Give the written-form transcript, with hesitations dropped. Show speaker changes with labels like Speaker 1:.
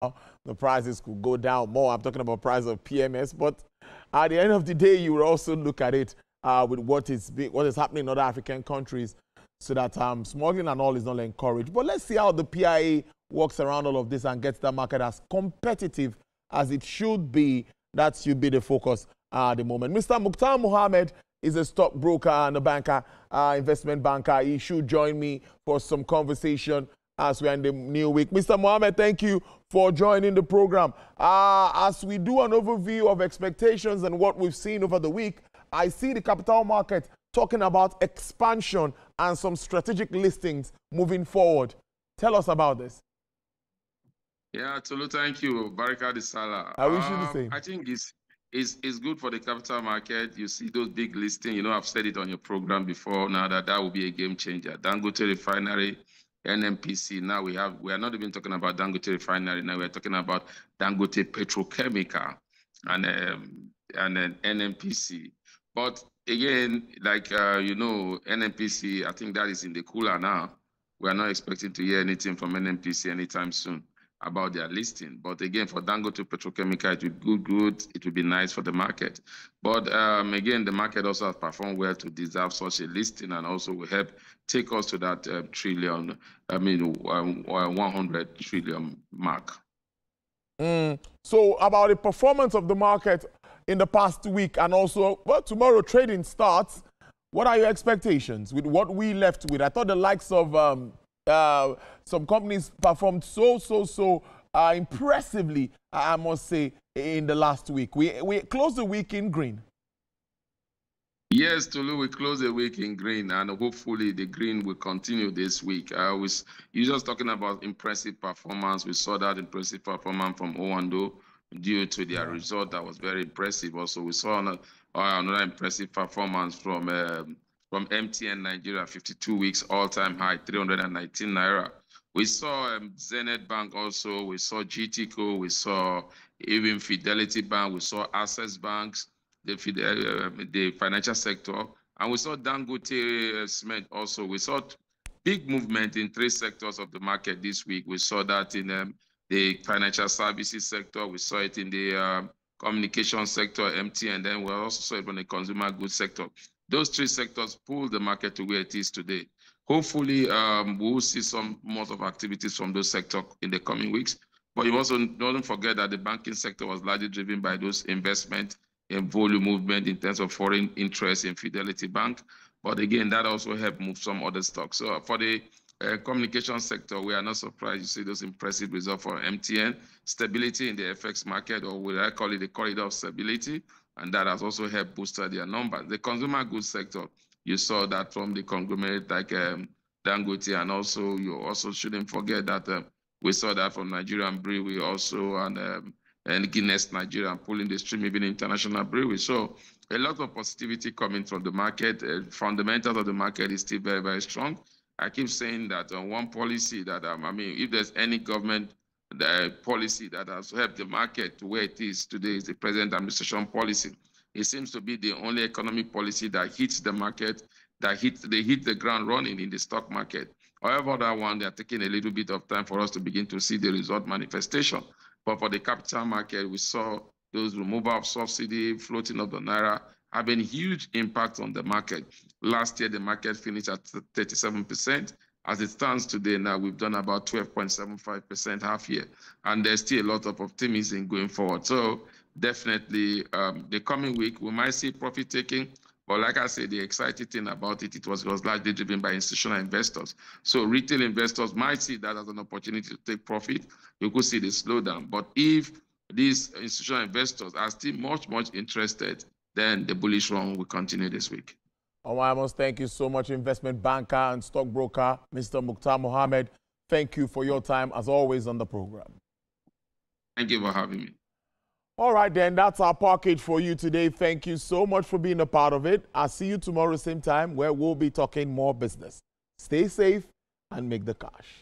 Speaker 1: the prices could go down more. I'm talking about price of PMS, but at the end of the day, you will also look at it with what is happening in other African countries, so that smuggling and all is not encouraged. But let's see how the PIA works around all of this and gets the market as competitive as it should be. That should be the focus at the moment. Mr. Mukhtar Mohammed is a stockbroker and a banker, investment banker. He should join me for some conversation as we're in the new week. Mr. Mohammed, thank you for joining the program. As we do an overview of expectations and what we've seen over the week, I see the capital market talking about expansion and some strategic listings moving forward. Tell us about this.
Speaker 2: Yeah, Tolu, thank you. Barika de Salah.
Speaker 1: I wish you the same.
Speaker 2: I think it's good for the capital market. You see those big listings. You know, I've said it on your program before now that will be a game changer. Dangote Refinery, NNPC. Now we are not even talking about Dangote Refinery. Now we're talking about Dangote Petrochemical and then NNPC. But again, like you know, NNPC, I think that is in the cooler now. We are not expecting to hear anything from NNPC anytime soon about their listing. But again, for Dangote Petrochemical, it will be good. It will be nice for the market. But again, the market also has performed well to deserve such a listing, and also will help take us to that 100 trillion mark.
Speaker 1: So about the performance of the market in the past week, and also, well, tomorrow trading starts. What are your expectations with what we left with? I thought the likes of some companies performed so impressively, I must say, in the last week. We closed the week in green.
Speaker 2: Yes, Tolu, we close the week in green, and hopefully the green will continue this week. You're just talking about impressive performance. We saw that impressive performance from Owando due to their result that was very impressive. Also, we saw another impressive performance from MTN Nigeria, 52 weeks all-time high, 319 naira. We saw Zenith Bank also. We saw GTCO. We saw even Fidelity Bank. We saw Access Banks, the financial sector, and we saw Dangote Cement also. We saw big movement in 3 sectors of the market this week. We saw that in the financial services sector. We saw it in the communication sector, MTN, and then we also saw it in the consumer goods sector. Those 3 sectors pulled the market to where it is today. Hopefully, we will see some more of activities from those sectors in the coming weeks. But you also don't forget that the banking sector was largely driven by those investment and volume movement in terms of foreign interest in Fidelity Bank. But again, that also helped move some other stocks. So for the communication sector, we are not surprised to see those impressive results for MTN, stability in the FX market, or what I call it the corridor of stability, and that has also helped boost their numbers. The consumer goods sector, you saw that from the conglomerate like Dangote, and also you also shouldn't forget that we saw that from Nigerian Brewery also, and Guinness Nigeria pulling the stream, even international brewery. So a lot of positivity coming from the market. Fundamentals of the market is still very, very strong. I keep saying that one policy that, if there's any government policy that has helped the market to where it is today, is the present administration policy. It seems to be the only economic policy that hits the market, they hit the ground running in the stock market. However, that one, they're taking a little bit of time for us to begin to see the result manifestation. But for the capital market, we saw those removal of subsidy, floating of the naira, having huge impact on the market. Last year, the market finished at 37%. As it stands today now, we've done about 12.75% half year. And there's still a lot of optimism going forward. So definitely, the coming week, we might see profit taking. But like I said, the exciting thing about it, it was largely driven by institutional investors. So retail investors might see that as an opportunity to take profit. You could see the slowdown. But if these institutional investors are still much interested, then the bullish run will continue this week.
Speaker 1: I must thank you so much, investment banker and stockbroker, Mr. Mukhtar Mohammed. Thank you for your time, as always, on the program.
Speaker 2: Thank you for having me.
Speaker 1: All right, then, that's our package for you today. Thank you so much for being a part of it. I'll see you tomorrow, same time, where we'll be talking more business. Stay safe and make the cash.